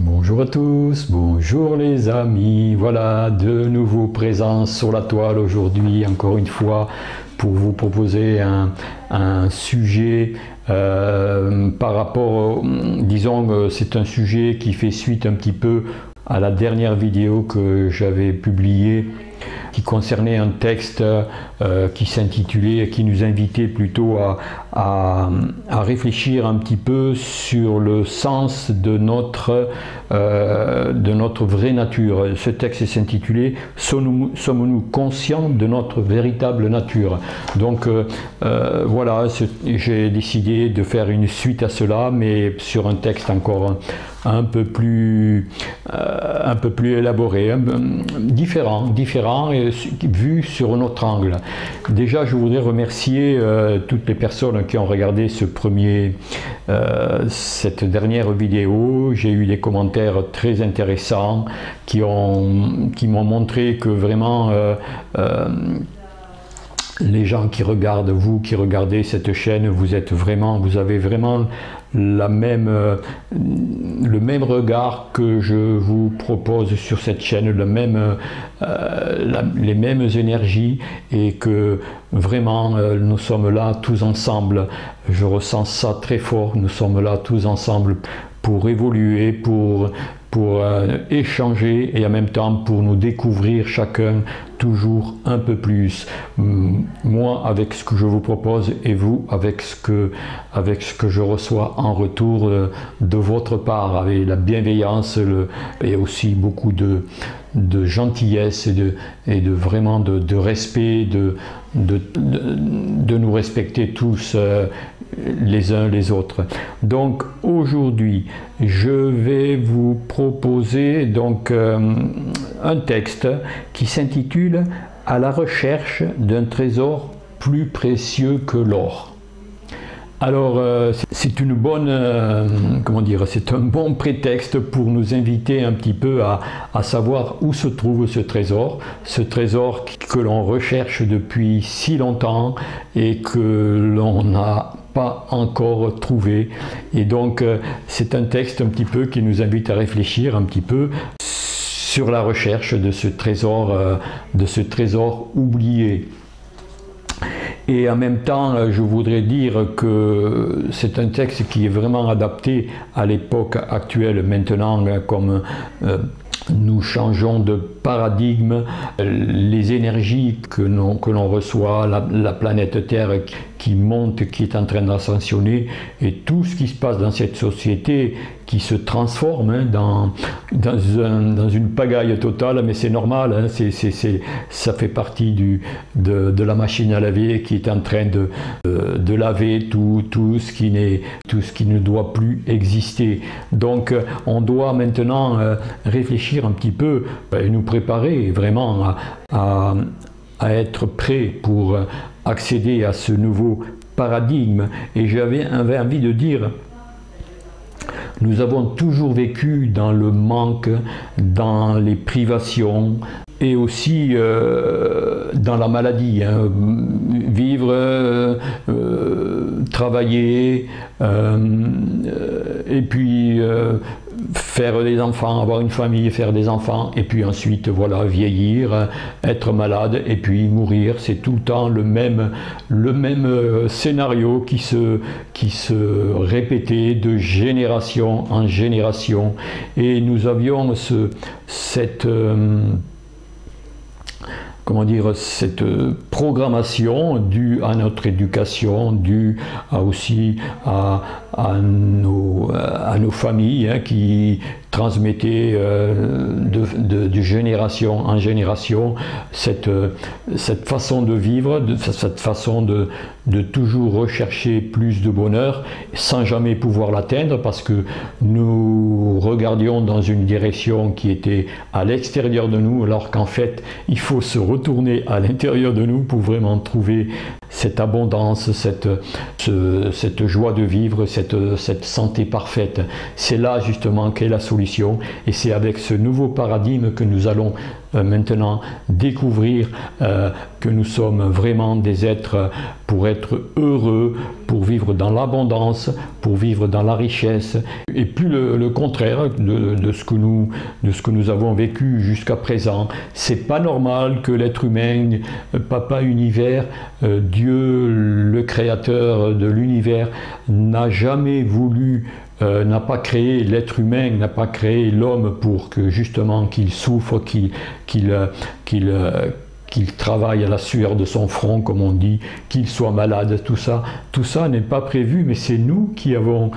Bonjour à tous, bonjour les amis, voilà de nouveau présent sur la toile aujourd'hui encore une fois pour vous proposer un sujet par rapport, disons c'est un sujet qui fait suite un petit peu à la dernière vidéo que j'avais publiée qui concernait un texte qui s'intitulait, qui nous invitait plutôt à réfléchir un petit peu sur le sens de notre vraie nature. Ce texte s'intitulait « Sommes-nous conscients de notre véritable nature ?» Donc voilà, j'ai décidé de faire une suite à cela, mais sur un texte encore un peu plus élaboré, différent vu sur un autre angle. Déjà, je voudrais remercier toutes les personnes qui ont regardé cette dernière vidéo. J'ai eu des commentaires très intéressants qui m'ont montré que vraiment les gens qui regardent, vous qui regardez cette chaîne, vous avez vraiment le même regard que je vous propose sur cette chaîne, les mêmes énergies, et que vraiment nous sommes là tous ensemble. Je ressens ça très fort, nous sommes là tous ensemble pour évoluer, pour échanger et en même temps pour nous découvrir chacun toujours un peu plus. Moi avec ce que je vous propose et vous avec ce que je reçois en retour de votre part, avec la bienveillance et aussi beaucoup de gentillesse et de vraiment de respect, de nous respecter tous les uns les autres. Donc aujourd'hui je vais vous proposer donc un texte qui s'intitule « À la recherche d'un trésor plus précieux que l'or ». Alors c'est une bonne, c'est un bon prétexte pour nous inviter un petit peu à savoir où se trouve ce trésor que l'on recherche depuis si longtemps et que l'on n'a pas encore trouvé. Et donc c'est un texte un petit peu qui nous invite à réfléchir un petit peu sur la recherche de ce trésor oublié. Et en même temps, je voudrais dire que c'est un texte qui est vraiment adapté à l'époque actuelle maintenant, comme nous changeons de paradigme, les énergies que l'on reçoit, la planète Terre qui monte, qui est en train d'ascensionner, et tout ce qui se passe dans cette société qui se transforme dans une pagaille totale, mais c'est normal, ça fait partie de la machine à laver qui est en train de laver tout ce qui ne doit plus exister. Donc on doit maintenant réfléchir un petit peu et nous préparer vraiment à être prêt pour accéder à ce nouveau paradigme. Et j'avais envie de dire, nous avons toujours vécu dans le manque, dans les privations et aussi dans la maladie, hein. Vivre, travailler, et puis faire des enfants, avoir une famille, faire des enfants, et puis ensuite voilà, vieillir, être malade et puis mourir. C'est tout le temps le même scénario qui se répétait de génération en génération. Et nous avions cette programmation due à notre éducation, due aussi à nos familles, hein, qui transmettaient de génération en génération cette façon de vivre, cette façon de toujours rechercher plus de bonheur sans jamais pouvoir l'atteindre, parce que nous regardions dans une direction qui était à l'extérieur de nous, alors qu'en fait il faut se retourner à l'intérieur de nous pour vraiment trouver cette abondance, cette joie de vivre, cette santé parfaite. C'est là justement qu'est la solution, et c'est avec ce nouveau paradigme que nous allons maintenant découvrir que nous sommes vraiment des êtres pour être heureux, pour vivre dans l'abondance, pour vivre dans la richesse, et plus le contraire de ce que nous avons vécu jusqu'à présent. C'est pas normal que l'être humain, Papa Univers, Dieu, le créateur de l'univers, n'a jamais voulu, n'a pas créé l'être humain, n'a pas créé l'homme pour que justement qu'il souffre, qu'il travaille à la sueur de son front, comme on dit, qu'il soit malade, tout ça n'est pas prévu, mais c'est nous qui avons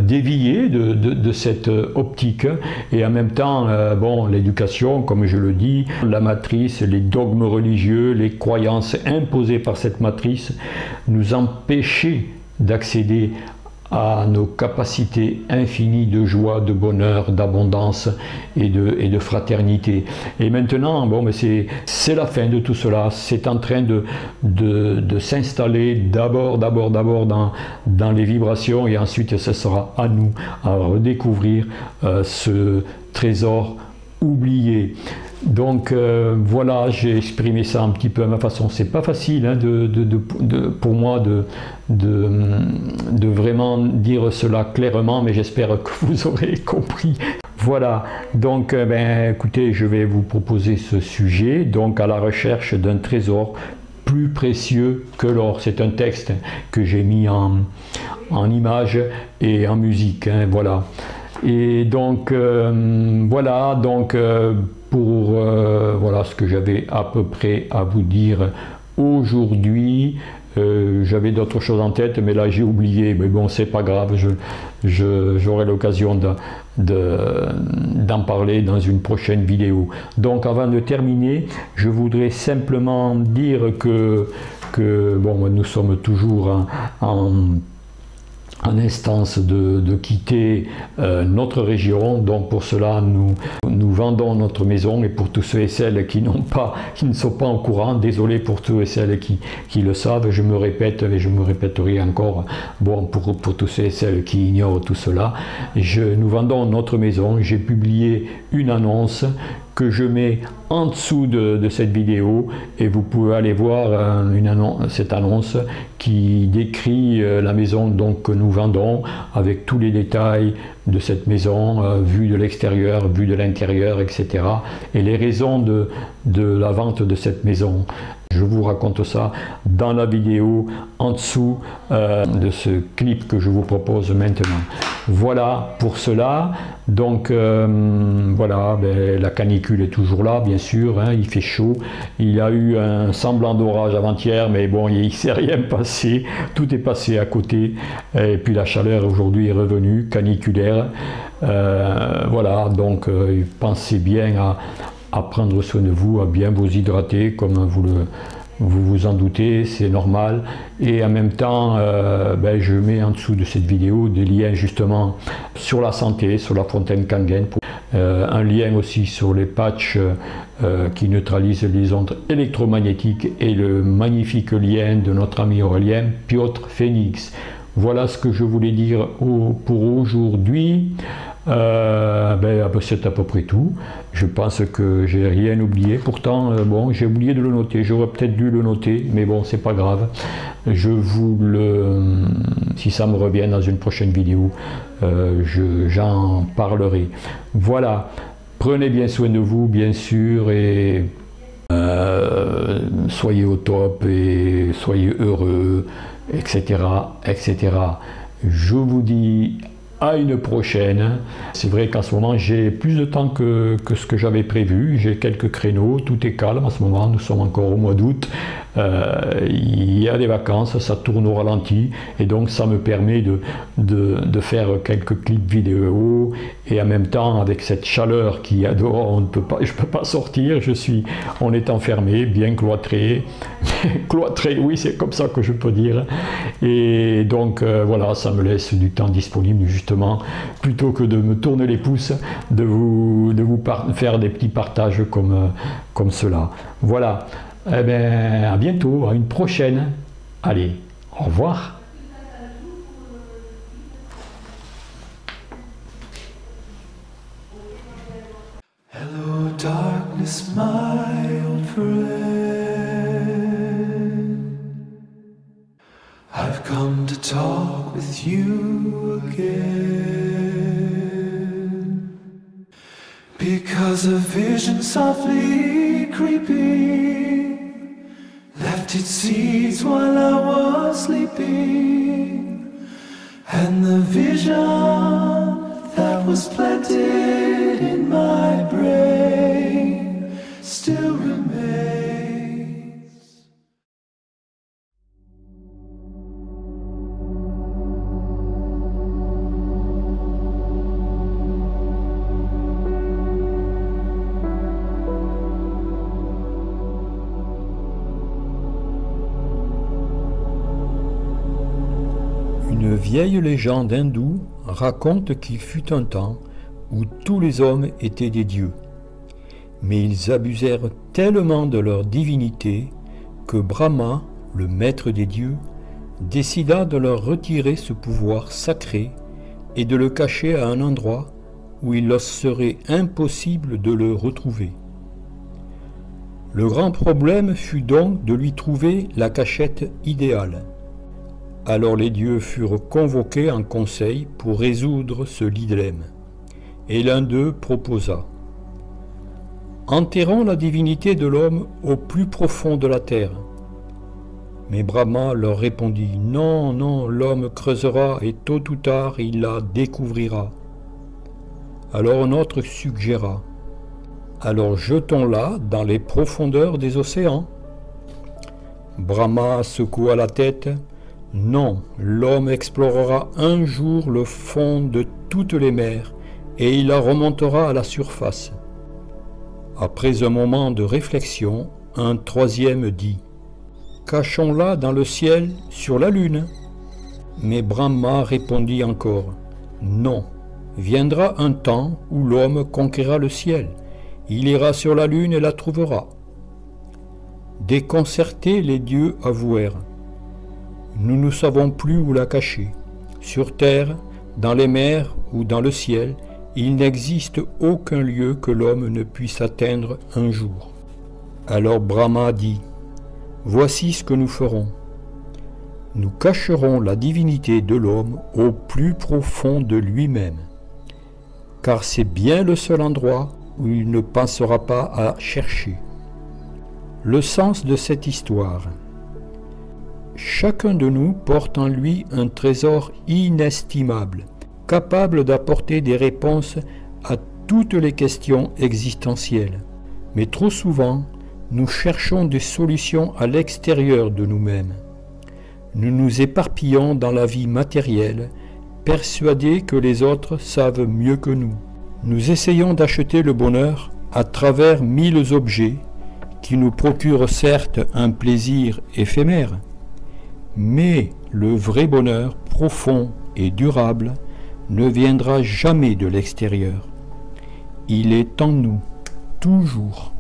dévié de cette optique. Et en même temps, bon, l'éducation, comme je le dis, la matrice, les dogmes religieux, les croyances imposées par cette matrice nous empêchaient d'accéder à nos capacités infinies de joie, de bonheur, d'abondance et de fraternité. Et maintenant, bon, c'est la fin de tout cela. C'est en train de s'installer d'abord dans les vibrations, et ensuite ce sera à nous à redécouvrir ce trésor oublié. Donc voilà, j'ai exprimé ça un petit peu à ma façon. C'est pas facile hein, pour moi de vraiment dire cela clairement, mais j'espère que vous aurez compris. Voilà, donc écoutez, je vais vous proposer ce sujet, donc à la recherche d'un trésor plus précieux que l'or. C'est un texte que j'ai mis en image et en musique, hein, voilà. Et donc voilà, donc voilà ce que j'avais à peu près à vous dire aujourd'hui. J'avais d'autres choses en tête, mais là j'ai oublié, mais bon, c'est pas grave, j'aurai l'occasion d'en parler dans une prochaine vidéo. Donc avant de terminer, je voudrais simplement dire que bon, nous sommes toujours en instance de quitter notre région. Donc pour cela nous vendons notre maison, et pour tous ceux et celles qui ne sont pas au courant, désolé pour tous et celles qui le savent, je me répète et je me répéterai encore, bon, pour tous ceux et celles qui ignorent tout cela, nous vendons notre maison. J'ai publié une annonce que je mets en dessous de cette vidéo, et vous pouvez aller voir cette annonce qui décrit la maison donc, que nous vendons, avec tous les détails de cette maison, vue de l'extérieur, vue de l'intérieur, etc. et les raisons de la vente de cette maison. Je vous raconte ça dans la vidéo en dessous de ce clip que je vous propose maintenant. Voilà pour cela. Donc voilà, la canicule est toujours là, bien sûr, hein, il fait chaud. Il y a eu un semblant d'orage avant-hier, mais bon, il ne s'est rien passé. Tout est passé à côté. Et puis la chaleur aujourd'hui est revenue, caniculaire. Voilà, donc pensez bien à prendre soin de vous, à bien vous hydrater, comme vous vous en doutez, c'est normal. Et en même temps, je mets en dessous de cette vidéo des liens justement sur la santé, sur la fontaine Kangen, un lien aussi sur les patchs qui neutralisent les ondes électromagnétiques, et le magnifique lien de notre ami Aurélien, Piotr Phoenix. Voilà ce que je voulais dire pour aujourd'hui. C'est à peu près tout. Je pense que j'ai rien oublié. Pourtant, bon, j'ai oublié de le noter. J'aurais peut-être dû le noter, mais bon, c'est pas grave. Si ça me revient dans une prochaine vidéo, j'en parlerai. Voilà. Prenez bien soin de vous, bien sûr, et soyez au top et soyez heureux, etc., etc. Je vous dis à une prochaine. C'est vrai qu'en ce moment j'ai plus de temps que ce que j'avais prévu. J'ai quelques créneaux, tout est calme en ce moment, nous sommes encore au mois d'août. Il y a des vacances, ça tourne au ralenti, et donc ça me permet de faire quelques clips vidéo, et en même temps avec cette chaleur qu'il y a dehors, je ne peux pas sortir, on est enfermé, bien cloîtré, cloîtré, oui, c'est comme ça que je peux dire. Et donc voilà, ça me laisse du temps disponible justement, plutôt que de me tourner les pouces, de vous faire des petits partages comme cela. Voilà. Eh bien, à bientôt, à une prochaine. Allez, au revoir. darkness, my old friend. I've come to talk with you again, because a vision softly creeping left its seeds while I was sleeping, and the vision that was planted in my brain still remains. Une vieille légende hindoue raconte qu'il fut un temps où tous les hommes étaient des dieux, mais ils abusèrent tellement de leur divinité que Brahma, le maître des dieux, décida de leur retirer ce pouvoir sacré et de le cacher à un endroit où il leur serait impossible de le retrouver. Le grand problème fut donc de lui trouver la cachette idéale. Alors les dieux furent convoqués en conseil pour résoudre ce dilemme. Et l'un d'eux proposa: enterrons la divinité de l'homme au plus profond de la terre. Mais Brahma leur répondit: non, non, l'homme creusera et tôt ou tard il la découvrira. Alors un autre suggéra: alors jetons-la dans les profondeurs des océans. Brahma secoua la tête: non, l'homme explorera un jour le fond de toutes les mers et il la remontera à la surface. Après un moment de réflexion, un troisième dit: cachons-la dans le ciel sur la lune. Mais Brahma répondit encore: non, viendra un temps où l'homme conquérera le ciel. Il ira sur la lune et la trouvera. Déconcertés, les dieux avouèrent: nous ne savons plus où la cacher. Sur terre, dans les mers ou dans le ciel, il n'existe aucun lieu que l'homme ne puisse atteindre un jour. Alors Brahma dit: voici ce que nous ferons. Nous cacherons la divinité de l'homme au plus profond de lui-même, car c'est bien le seul endroit où il ne pensera pas à chercher. Le sens de cette histoire: chacun de nous porte en lui un trésor inestimable, capable d'apporter des réponses à toutes les questions existentielles. Mais trop souvent, nous cherchons des solutions à l'extérieur de nous-mêmes. Nous nous éparpillons dans la vie matérielle, persuadés que les autres savent mieux que nous. Nous essayons d'acheter le bonheur à travers 1000 objets qui nous procurent certes un plaisir éphémère, mais le vrai bonheur profond et durable ne viendra jamais de l'extérieur. Il est en nous, toujours.